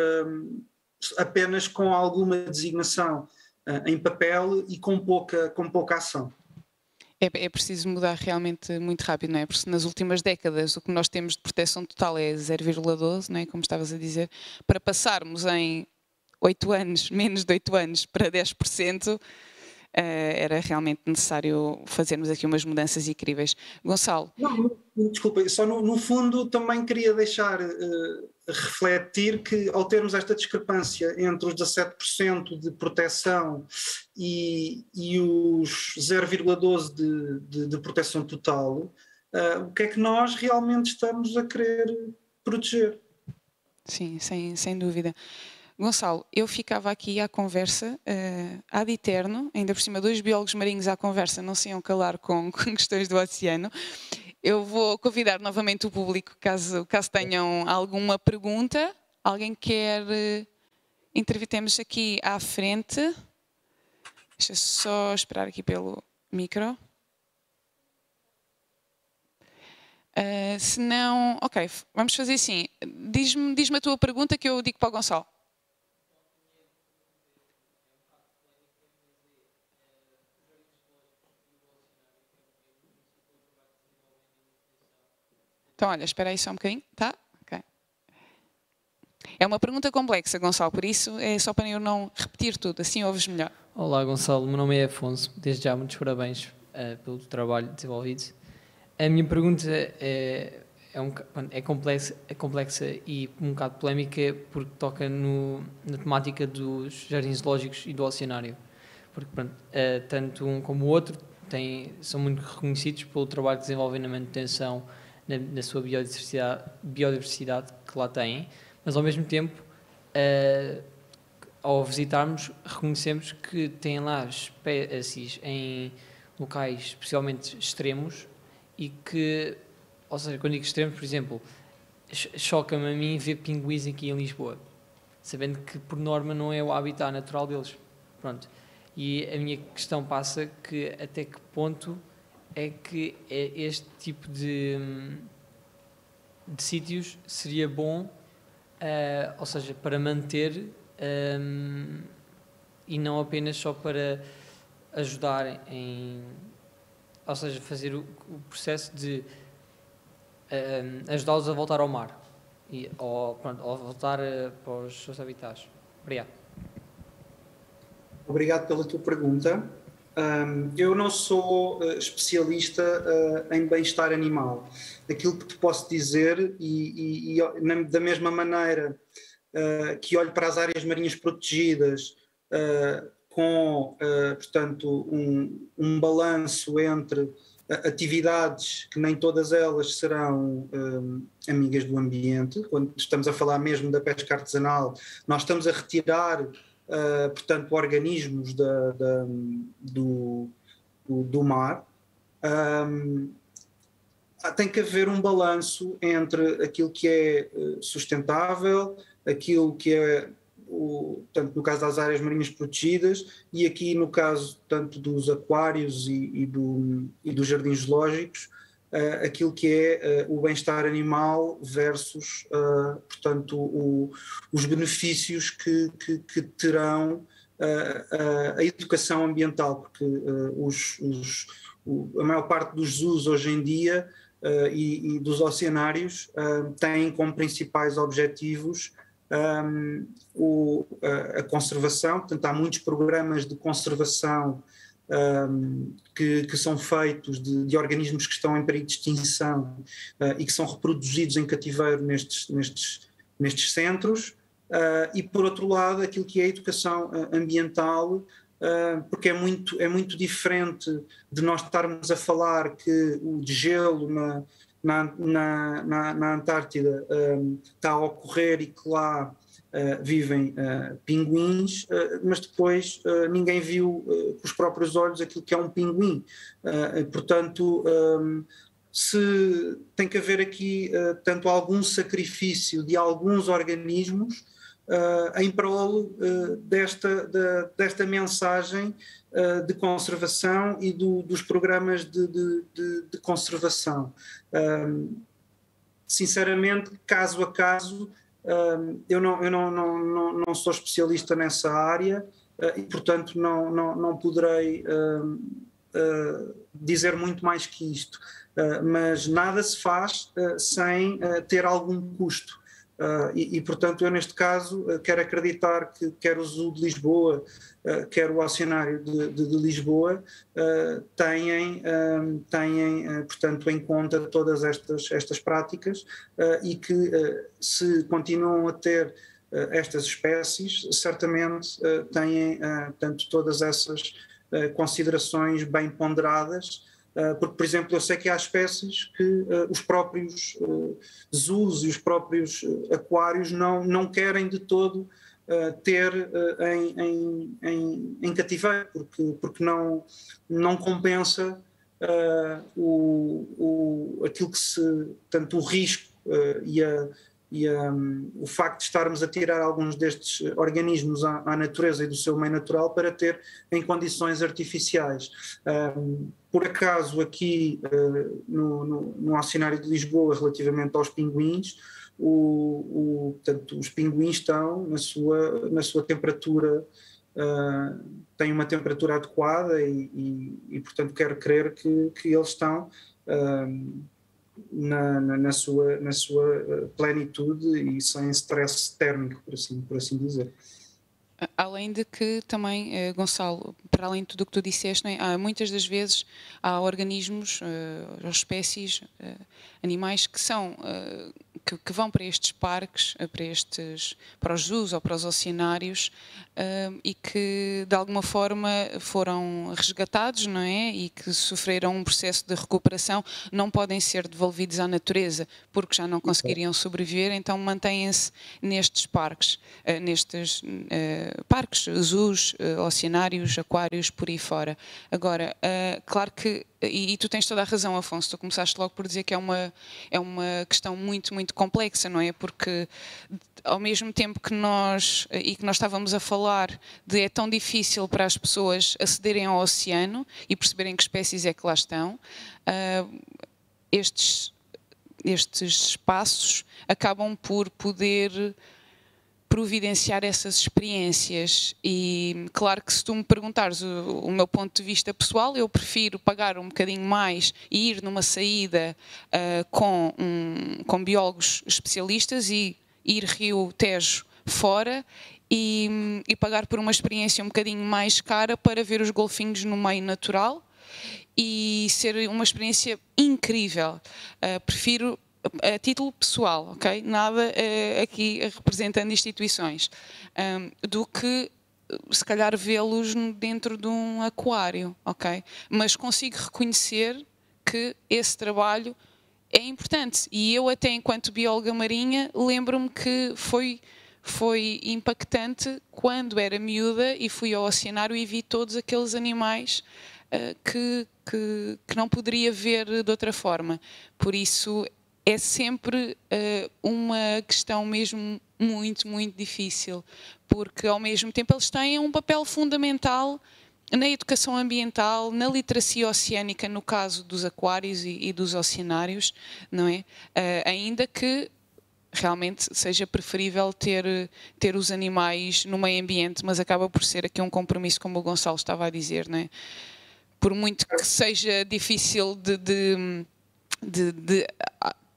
apenas com alguma designação em papel e com pouca ação. É preciso mudar realmente muito rápido, não é? Porque nas últimas décadas o que nós temos de proteção total é 0,12, não é? Como estavas a dizer, para passarmos em 8 anos, menos de 8 anos, para 10%, era realmente necessário fazermos aqui umas mudanças incríveis. Gonçalo? Não, desculpa, só no fundo também queria deixar refletir que, ao termos esta discrepância entre os 17% de proteção e os 0,12% de proteção total, o que é que nós realmente estamos a querer proteger? Sim, sem dúvida. Gonçalo, eu ficava aqui à conversa, ad eterno, ainda por cima 2 biólogos marinhos à conversa não se iam calar com questões do oceano. Eu vou convidar novamente o público, caso tenham alguma pergunta. Alguém quer intervir? Temos aqui à frente. Deixa só esperar aqui pelo micro. Se não... Ok, vamos fazer assim. Diz-me a tua pergunta que eu digo para o Gonçalo. Então, olha, espera aí só um bocadinho, tá? Ok. É uma pergunta complexa, Gonçalo, por isso é só para eu não repetir tudo, assim ouves melhor. Olá, Gonçalo, meu nome é Afonso, desde já muitos parabéns pelo trabalho desenvolvido. A minha pergunta é complexa e um bocado polémica porque toca na temática dos jardins zoológicos e do oceanário. Porque pronto, tanto um como o outro são muito reconhecidos pelo trabalho que desenvolvem na manutenção na sua biodiversidade que lá têm, mas ao mesmo tempo, ao visitarmos, reconhecemos que têm lá espécies em locais especialmente extremos e que, ou seja, quando digo extremos, por exemplo, choca-me a mim ver pinguins aqui em Lisboa, sabendo que por norma não é o habitat natural deles. Pronto. E a minha questão passa que até que ponto é que este tipo de sítios seria bom, ou seja, para manter e não apenas só para ajudar ou seja, fazer o processo de ajudá-los a voltar ao mar ou voltar para os seus habitats. Obrigado. Obrigado pela tua pergunta. Eu não sou especialista em bem-estar animal. Aquilo que te posso dizer, da mesma maneira que olho para as áreas marinhas protegidas com, portanto, um balanço entre atividades que nem todas elas serão amigas do ambiente. Quando estamos a falar mesmo da pesca artesanal, nós estamos a retirar portanto, organismos do mar. Tem que haver um balanço entre aquilo que é sustentável, aquilo que é, tanto no caso das áreas marinhas protegidas e aqui no caso tanto dos aquários e dos jardins zoológicos, aquilo que é o bem-estar animal versus, portanto, os benefícios que terão a educação ambiental, porque a maior parte dos zoos hoje em dia e dos oceanários têm como principais objetivos a conservação. Portanto, há muitos programas de conservação que são feitos de organismos que estão em perigo de extinção e que são reproduzidos em cativeiro nestes centros, e por outro lado aquilo que é a educação ambiental, porque é muito diferente de nós estarmos a falar que o degelo na Antártida está a ocorrer e que lá vivem pinguins, mas depois ninguém viu com os próprios olhos aquilo que é um pinguim. Portanto, se tem que haver aqui tanto algum sacrifício de alguns organismos em prol desta mensagem de conservação e dos programas de conservação. Sinceramente, caso a caso, eu não sou especialista nessa área e, portanto, não poderei dizer muito mais que isto. Mas nada se faz sem ter algum custo. Portanto, eu neste caso quero acreditar que quer o Zoo de Lisboa, quer o Oceanário de Lisboa têm, portanto, em conta todas estas práticas e que se continuam a ter estas espécies, certamente têm, portanto, todas essas considerações bem ponderadas. Porque, por exemplo, eu sei que há espécies que os próprios zoos e os próprios aquários não querem de todo ter em cativeiro, porque não compensa aquilo que tanto o risco o facto de estarmos a tirar alguns destes organismos à natureza e do seu meio natural para ter em condições artificiais. Por acaso, aqui no Oceanário de Lisboa, relativamente aos pinguins, portanto, os pinguins estão na sua temperatura, têm uma temperatura adequada e portanto, quero crer que eles estão na sua plenitude e sem stress térmico, por assim dizer. Além de que também, Gonçalo, para além de tudo o que tu disseste, não é? Muitas das vezes há organismos, ou espécies, animais que são que vão para estes parques, para os zoos ou para os oceanários, e que de alguma forma foram resgatados, não é? E que sofreram um processo de recuperação, não podem ser devolvidos à natureza porque já não conseguiriam sobreviver, então mantêm-se nestes parques, parques, zoos, oceanários, aquários, por aí fora. Agora, claro que, e tu tens toda a razão, Afonso, tu começaste logo por dizer que é uma questão muito, muito complexa, não é? Porque ao mesmo tempo que nós estávamos a falar de é tão difícil para as pessoas acederem ao oceano e perceberem que espécies é que lá estão, estes espaços acabam por poder providenciar essas experiências. E claro que se tu me perguntares o meu ponto de vista pessoal, eu prefiro pagar um bocadinho mais e ir numa saída com biólogos especialistas e ir Rio Tejo fora e pagar por uma experiência um bocadinho mais cara para ver os golfinhos no meio natural e ser uma experiência incrível. Prefiro a título pessoal, ok? Nada aqui representando instituições, do que se calhar vê-los dentro de um aquário, ok? Mas consigo reconhecer que esse trabalho é importante e eu até enquanto bióloga marinha lembro-me que foi impactante quando era miúda e fui ao oceanário e vi todos aqueles animais que não poderia ver de outra forma. Por isso é sempre uma questão mesmo muito, muito difícil, porque ao mesmo tempo eles têm um papel fundamental na educação ambiental, na literacia oceânica, no caso dos aquários e dos oceanários, não é? Ainda que realmente seja preferível ter os animais no meio ambiente, mas acaba por ser aqui um compromisso, como o Gonçalo estava a dizer, não é? Por muito que seja difícil de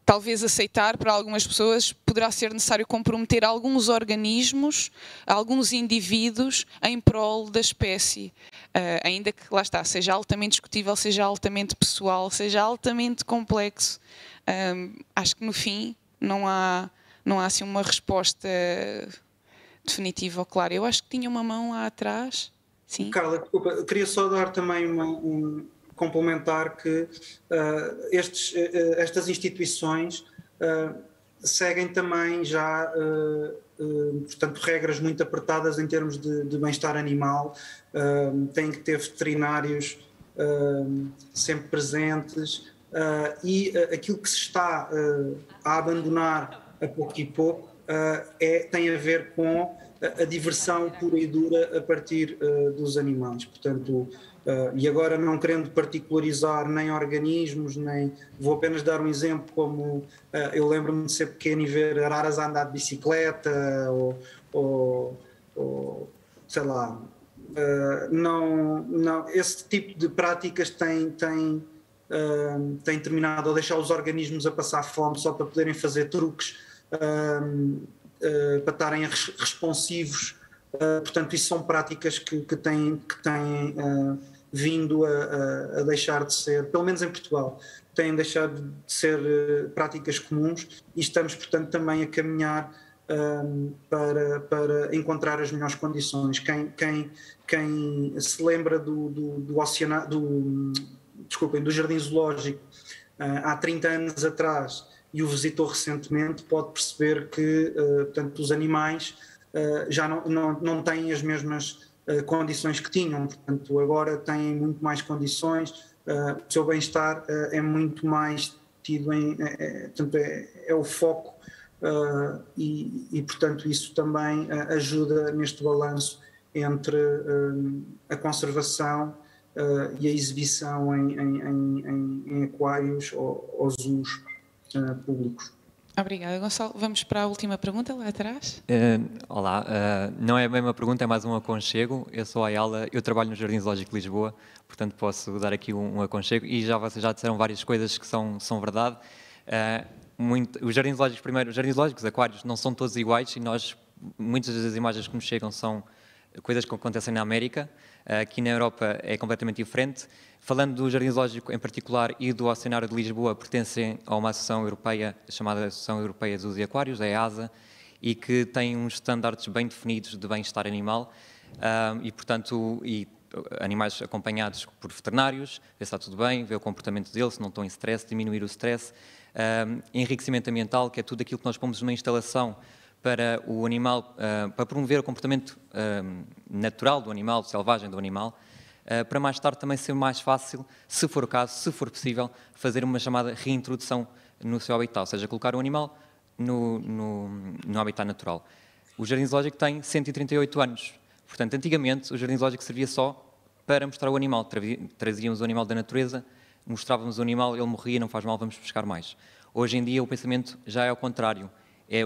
talvez aceitar para algumas pessoas, poderá ser necessário comprometer alguns organismos, alguns indivíduos em prol da espécie, ainda que, lá está, seja altamente discutível, seja altamente pessoal, seja altamente complexo. Acho que no fim não há assim uma resposta definitiva ou clara. Eu acho que tinha uma mão lá atrás. Sim. Carla, desculpa, eu queria só dar também complementar que estas instituições seguem também já, portanto, regras muito apertadas em termos de bem-estar animal, têm que ter veterinários sempre presentes e aquilo que se está a abandonar a pouco e pouco tem a ver com a diversão pura e dura a partir dos animais. Portanto, e agora não querendo particularizar nem organismos, nem vou apenas dar um exemplo como eu lembro-me de ser pequeno e ver araras a andar de bicicleta ou sei lá, não, esse tipo de práticas tem terminado a deixar os organismos a passar fome só para poderem fazer truques, para estarem responsivos. Portanto, isso são práticas que têm vindo a deixar de ser, pelo menos em Portugal, têm deixado de ser práticas comuns e estamos, portanto, também a caminhar para encontrar as melhores condições. Quem se lembra do Jardim Zoológico há 30 anos atrás e o visitou recentemente, pode perceber que, portanto, os animais já não têm as mesmas condições que tinham, portanto agora têm muito mais condições, o seu bem-estar é muito mais tido portanto é o foco, e portanto isso também ajuda neste balanço entre a conservação e a exibição em aquários ou zoos públicos. Obrigada, Gonçalo. Vamos para a última pergunta lá atrás. Olá, não é bem uma pergunta, é mais um aconchego. Eu sou a Ayala, eu trabalho no Jardim Zoológico de Lisboa, portanto posso dar aqui um aconchego, e vocês já disseram várias coisas que são verdade. Os jardins zoológicos, primeiro, os jardins zoológicos, aquários, não são todos iguais, e muitas das imagens que nos chegam são coisas que acontecem na América. Aqui na Europa é completamente diferente. Falando do Jardim Zoológico em particular e do Oceanário de Lisboa, pertencem a uma associação europeia chamada Associação Europeia de Zoos e Aquários, a EASA, e que tem uns estándares bem definidos de bem-estar animal, e portanto animais acompanhados por veterinários, ver se está tudo bem, ver o comportamento deles, se não estão em stress, diminuir o stress, enriquecimento ambiental, que é tudo aquilo que nós pomos numa instalação para o animal, para promover o comportamento natural do animal, selvagem do animal, para mais tarde também ser mais fácil, se for o caso, se for possível, fazer uma chamada reintrodução no seu habitat, ou seja, colocar o animal no habitat natural. O Jardim Zoológico tem 138 anos, portanto, antigamente o Jardim Zoológico servia só para mostrar o animal. Trazíamos o animal da natureza, mostrávamos o animal, ele morria, não faz mal, vamos pescar mais. Hoje em dia o pensamento já é ao contrário.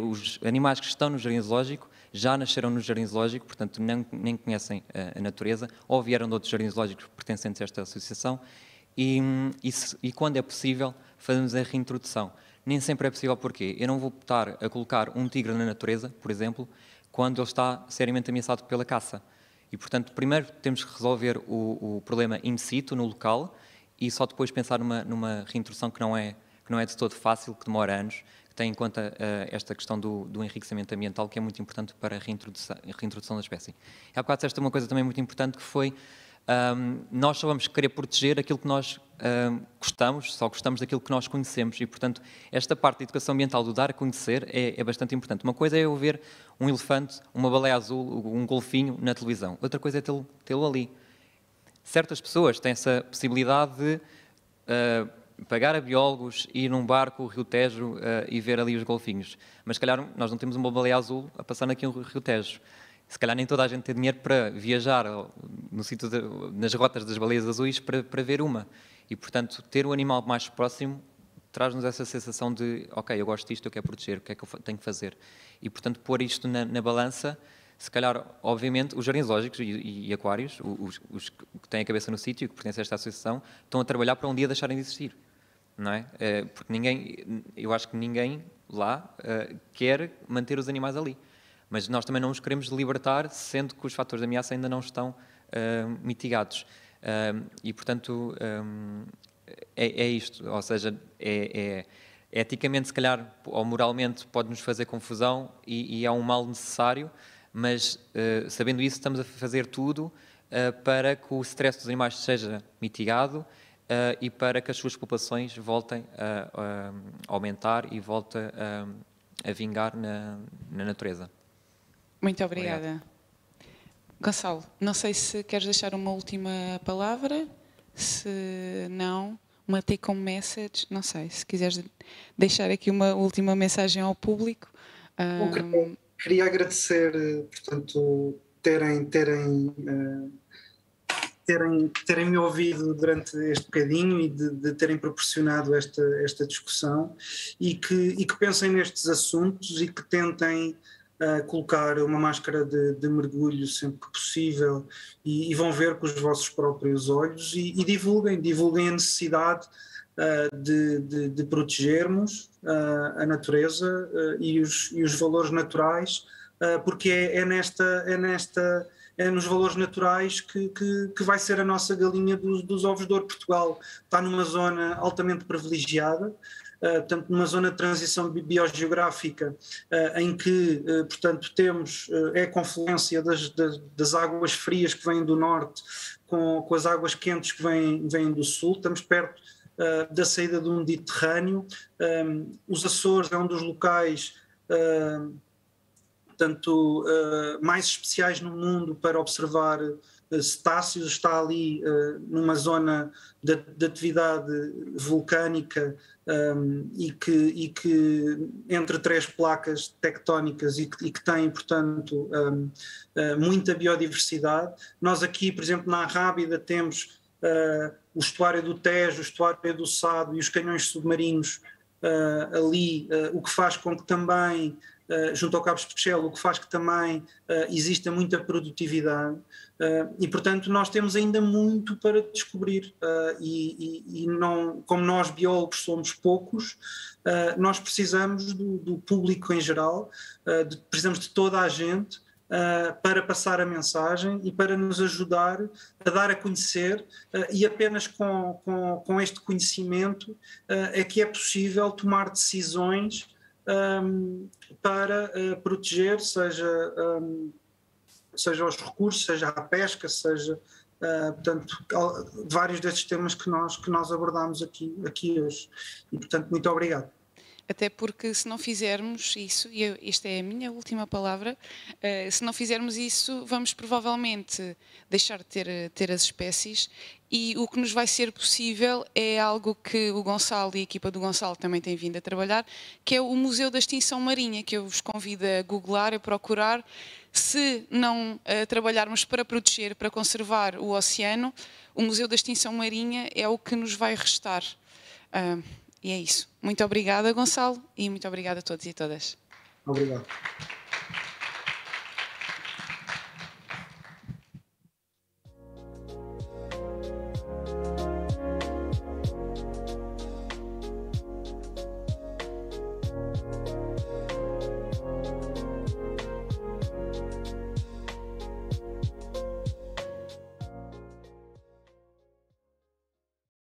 Os animais que estão no Jardim Zoológico já nasceram no Jardim Zoológico, portanto nem conhecem a natureza, ou vieram de outros jardins zoológicos pertencentes a esta associação, e quando é possível fazemos a reintrodução. Nem sempre é possível, porquê? Eu não vou estar a colocar um tigre na natureza, por exemplo, quando ele está seriamente ameaçado pela caça. E, portanto, primeiro temos que resolver o problema in situ, no local, e só depois pensar numa reintrodução que não é de todo fácil, que demora anos, que tem em conta esta questão do enriquecimento ambiental, que é muito importante para a reintrodução da espécie. E há bocado disseste uma coisa também muito importante, que foi nós só vamos querer proteger aquilo que nós gostamos, só gostamos daquilo que nós conhecemos, e, portanto, esta parte da educação ambiental, do dar a conhecer, é bastante importante. Uma coisa é eu ver um elefante, uma baleia azul, um golfinho na televisão. Outra coisa é tê-lo ali. Certas pessoas têm essa possibilidade de pagar a biólogos, ir num barco, o Rio Tejo, e ver ali os golfinhos. Mas, se calhar, nós não temos uma baleia azul a passar aqui no Rio Tejo. Se calhar nem toda a gente tem dinheiro para viajar nas rotas das baleias azuis para ver uma. E, portanto, ter o animal mais próximo traz-nos essa sensação de, ok, eu gosto disto, eu quero proteger, o que é que eu tenho que fazer? E, portanto, pôr isto na balança, se calhar, obviamente, os jardins zoológicos e aquários, os que têm a cabeça no sítio, que pertencem a esta associação, estão a trabalhar para um dia deixarem de existir. Não é? Porque eu acho que ninguém lá quer manter os animais ali. Mas nós também não os queremos libertar, sendo que os fatores de ameaça ainda não estão mitigados. E, portanto, é isto. Ou seja, eticamente, se calhar, ou moralmente, pode-nos fazer confusão e é um mal necessário, mas, sabendo isso, estamos a fazer tudo para que o stress dos animais seja mitigado e para que as suas populações voltem a aumentar e voltem a vingar na natureza. Muito obrigada. Gonçalo, não sei se queres deixar uma última palavra, se não, uma take-home message, não sei, se quiseres deixar aqui uma última mensagem ao público. Queria agradecer, portanto, terem me ouvido durante este bocadinho e de terem proporcionado esta discussão, e que pensem nestes assuntos e que tentem colocar uma máscara de mergulho sempre que possível, e vão ver com os vossos próprios olhos, e divulguem a necessidade de protegermos a natureza e os valores naturais, porque é nos valores naturais que vai ser a nossa galinha dos ovos de ouro. Portugal está numa zona altamente privilegiada, portanto, numa zona de transição biogeográfica, em que, portanto, temos a confluência das águas frias que vêm do norte com as águas quentes que vêm do sul. Estamos perto da saída do Mediterrâneo. Os Açores é um dos locais portanto, mais especiais no mundo para observar cetáceos, está ali numa zona de atividade vulcânica e que entre 3 placas tectónicas e que tem, portanto, muita biodiversidade. Nós aqui, por exemplo, na Arrábida temos o estuário do Tejo, o estuário do Sado e os canhões submarinos ali, o que faz com que também, junto ao Cabo Especial, o que faz que também exista muita produtividade e, portanto, nós temos ainda muito para descobrir e não, como nós biólogos somos poucos, nós precisamos do público em geral, precisamos de toda a gente para passar a mensagem e para nos ajudar a dar a conhecer e apenas com este conhecimento é que é possível tomar decisões para proteger, seja os recursos, seja a pesca, seja, portanto, vários destes temas que nós abordamos aqui hoje. E, portanto, muito obrigado. Até porque se não fizermos isso, e esta é a minha última palavra, se não fizermos isso, vamos provavelmente deixar de ter as espécies, e o que nos vai ser possível é algo que o Gonçalo e a equipa do Gonçalo também têm vindo a trabalhar, que é o Museu da Extinção Marinha, que eu vos convido a googlar, a procurar. Se não trabalharmos para proteger, para conservar o oceano, o Museu da Extinção Marinha é o que nos vai restar. E é isso. Muito obrigada, Gonçalo, e muito obrigada a todos e a todas. Obrigado.